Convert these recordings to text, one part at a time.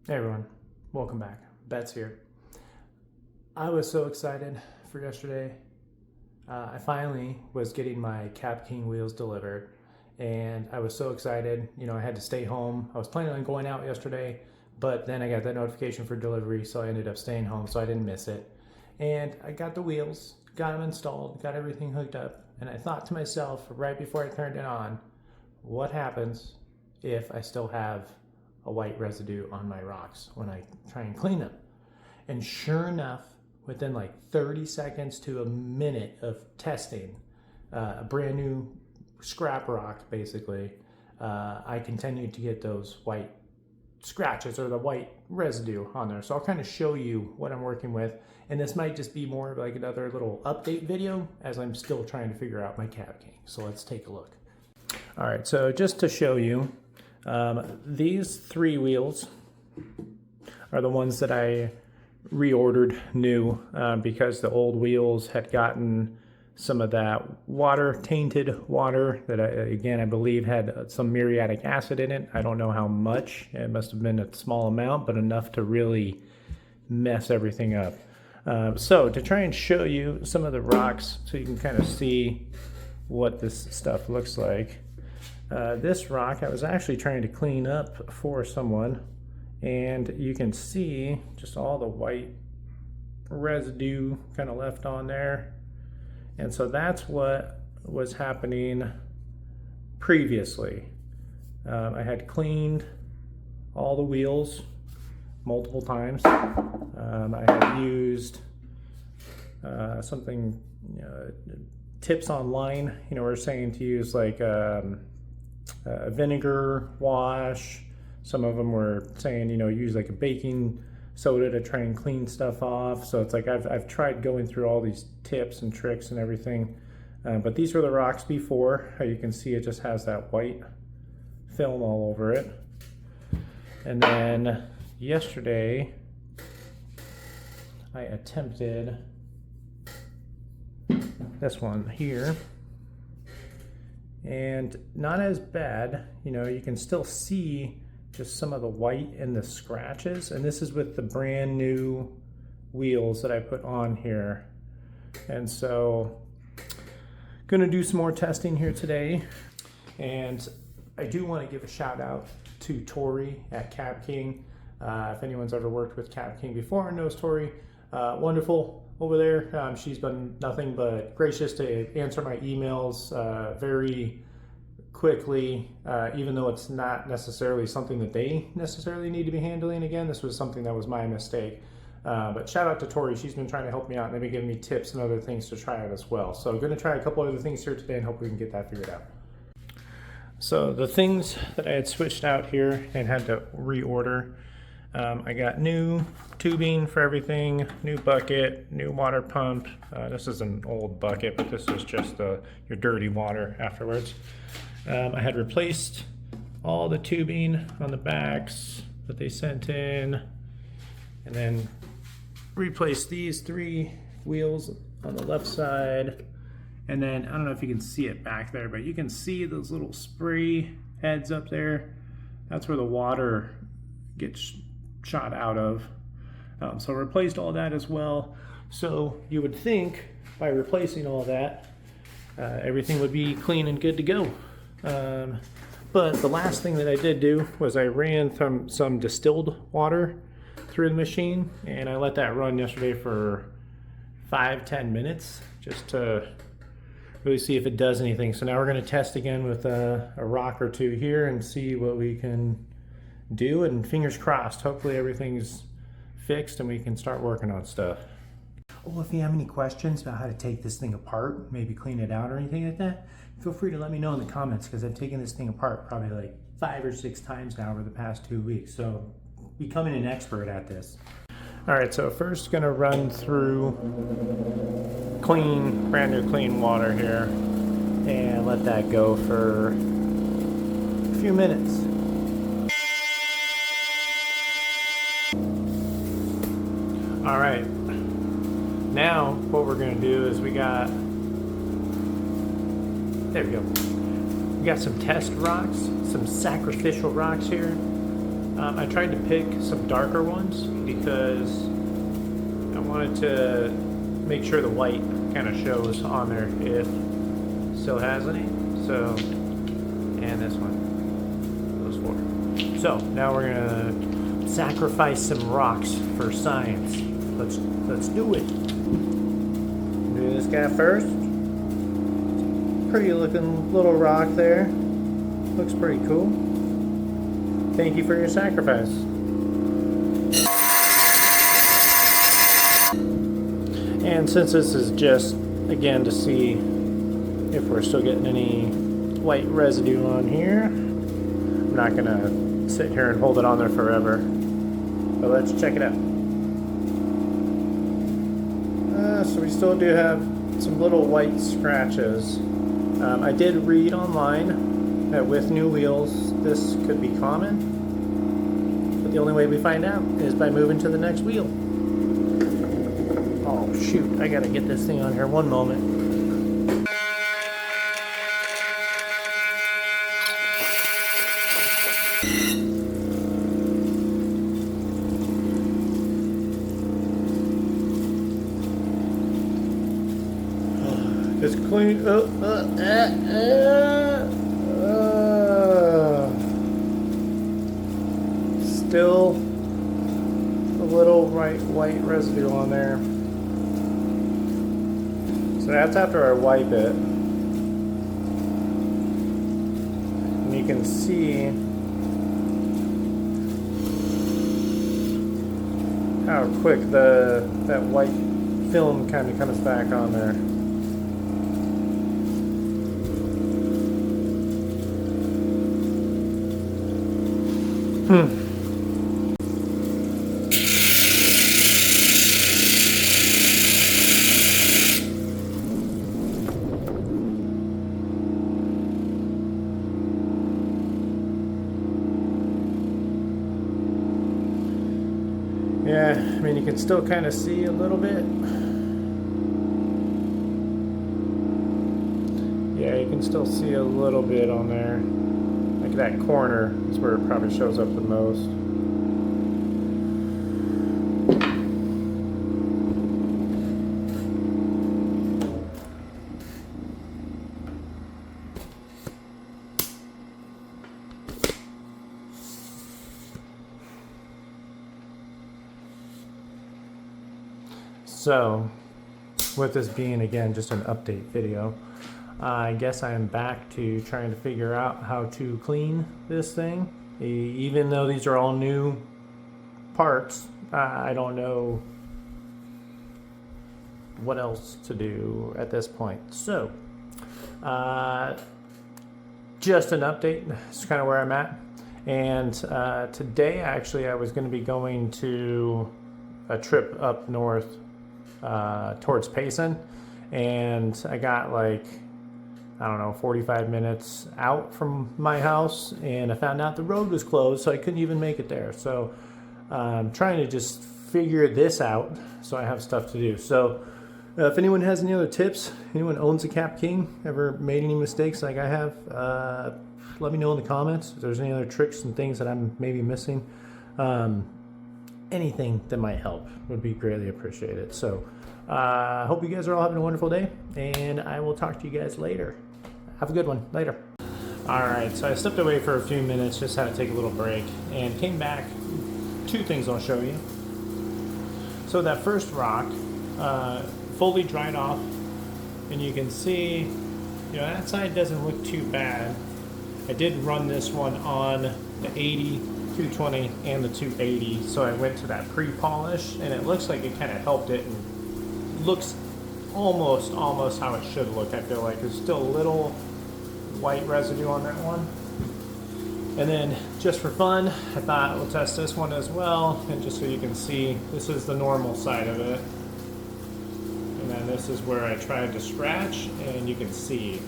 Hey everyone, welcome back. Bet's here. I was so excited for yesterday. I finally was getting my cabking wheels delivered, and I was so excited. You know, I had to stay home. I was planning on going out yesterday, but then I got that notification for delivery, so I ended up staying home, so I didn't miss it. And I got the wheels, got them installed, got everything hooked up, and I thought to myself right before I turned it on, what happens if I still have a white residue on my rocks when I try and clean them? And sure enough, within like 30 seconds to a minute of testing a brand new scrap rock, basically, I continued to get those white scratches or the white residue on there. So I'll kind of show you what I'm working with, and this might just be more like another little update video as I'm still trying to figure out my cabking. So let's take a look. All right, so just to show you, these three wheels are the ones that I reordered new because the old wheels had gotten some of that water, tainted water that I believe had some muriatic acid in it. I don't know how much. It must have been a small amount, but enough to really mess everything up. So to try and show you some of the rocks so you can kind of see what this stuff looks like. This rock I was actually trying to clean up for someone, and you can see just all the white residue kind of left on there. And so that's what was happening previously. I had cleaned all the wheels multiple times. I had used something, tips online, were saying to use like vinegar wash. Some of them were saying, use like a baking soda to try and clean stuff off. So it's like I've tried going through all these tips and tricks and everything. But these were the rocks before. How you can see it just has that white film all over it. And then yesterday I attempted this one here. And not as bad, you can still see just some of the white in the scratches. And this is with the brand new wheels that I put on here. And so gonna do some more testing here today. And I do want to give a shout out to Tori at Cabking. If anyone's ever worked with Cabking before and knows Tori, wonderful over there. She's been nothing but gracious to answer my emails very quickly, even though it's not necessarily something that they necessarily need to be handling. Again, this was something that was my mistake. But shout out to Tori. She's been trying to help me out and maybe giving me tips and other things to try out as well. So I'm going to try a couple other things here today and hope we can get that figured out. So the things that I had switched out here and had to reorder, I got new tubing for everything, new bucket, new water pump. This is an old bucket, but this is just your dirty water afterwards. I had replaced all the tubing on the backs that they sent in, and then replaced these three wheels on the left side. And then, I don't know if you can see it back there, but you can see those little spray heads up there. That's where the water gets shot out of. So replaced all that as well. So you would think by replacing all that, everything would be clean and good to go. But the last thing that I did do was I ran some distilled water through the machine, and I let that run yesterday for 5-10 minutes just to really see if it does anything. So now we're going to test again with a rock or two here and see what we can do, and fingers crossed, hopefully everything's fixed and we can start working on stuff. Oh, if you have any questions about how to take this thing apart, maybe clean it out or anything like that, feel free to let me know in the comments, because I've taken this thing apart probably like 5 or 6 times now over the past 2 weeks. So becoming an expert at this. All right, so first gonna run through brand new clean water here and let that go for a few minutes. All right, now what we're gonna do is we got some test rocks, some sacrificial rocks here. I tried to pick some darker ones because I wanted to make sure the white kind of shows on there if it still has any. So, and this one, those 4. So now we're gonna sacrifice some rocks for science. Let's do it. Do this guy first. Pretty looking little rock there. Looks pretty cool. Thank you for your sacrifice. And since this is just, again, to see if we're still getting any white residue on here, I'm not gonna sit here and hold it on there forever. But let's check it out. So we still do have some little white scratches. I did read online that with new wheels this could be common, but the only way we find out is by moving to the next wheel. Oh shoot, I gotta get this thing on here one moment. Just clean up. Still a little white residue on there. So that's after I wipe it. And you can see how quick that white film kind of comes back on there. Yeah, I mean, you can still kind of see a little bit. Yeah, you can still see a little bit on there. Like that corner is where it probably shows up the most. So, with this being, again, just an update video, I guess I am back to trying to figure out how to clean this thing. Even though these are all new parts, I don't know what else to do at this point. So, just an update. This is kind of where I'm at. And today, actually, I was going to be going to a trip up north towards Payson, and I got like, I don't know, 45 minutes out from my house, and I found out the road was closed, so I couldn't even make it there. So I'm trying to just figure this out so I have stuff to do. So if anyone has any other tips, anyone owns a cabking, ever made any mistakes like I have, let me know in the comments if there's any other tricks and things that I'm maybe missing. Anything that might help would be greatly appreciated. So I hope you guys are all having a wonderful day, and I will talk to you guys later. Have a good one. Later. Alright, so I stepped away for a few minutes, just had to take a little break, and came back. 2 things I'll show you. So that first rock, fully dried off, and you can see, you know, that side doesn't look too bad. I did run this one on the 80, 220, and the 280, so I went to that pre-polish, and it looks like it kind of helped it, and looks almost how it should look. I feel like there's still a little white residue on that one. And then just for fun, I thought we'll test this one as well, and just so you can see, this is the normal side of it, and then this is where I tried to scratch, and you can see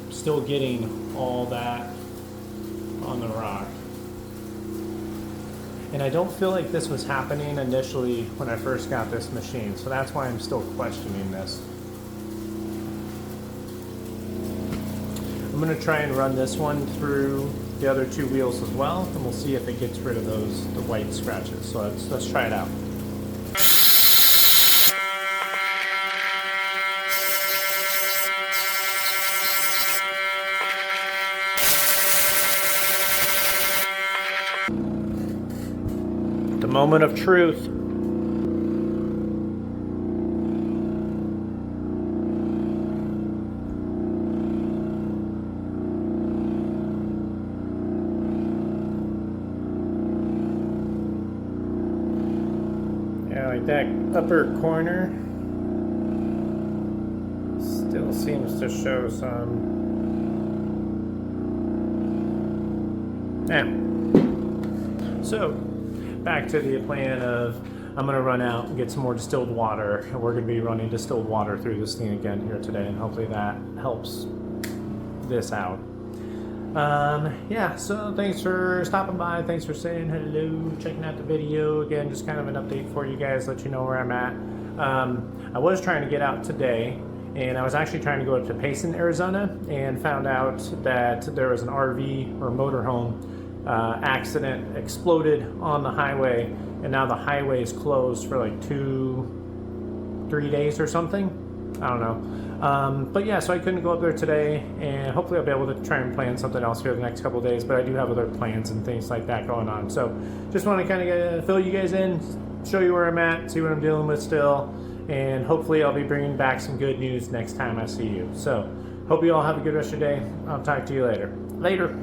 still getting all that on the rock. And I don't feel like this was happening initially when I first got this machine, so that's why I'm still questioning this. I'm going to try and run this one through the other two wheels as well, and we'll see if it gets rid of the white scratches. So let's try it out. The moment of truth. Yeah, like that upper corner still seems to show some. Yeah. So back to the plan of I'm going to run out and get some more distilled water, and we're going to be running distilled water through this thing again here today, and hopefully that helps this out. Yeah, so thanks for stopping by, thanks for saying hello, checking out the video. Again, just kind of an update for you guys, let you know where I'm at. I was trying to get out today, and I was actually trying to go up to Payson, Arizona, and found out that there was an RV or motorhome accident, exploded on the highway, and now the highway is closed for like 2-3 days or something. I don't know. But yeah, so I couldn't go up there today, and hopefully I'll be able to try and plan something else here the next couple of days, but I do have other plans and things like that going on. So just want to kind of fill you guys in, show you where I'm at, see what I'm dealing with still, and hopefully I'll be bringing back some good news next time I see you. So hope you all have a good rest of your day. I'll talk to you later. Later.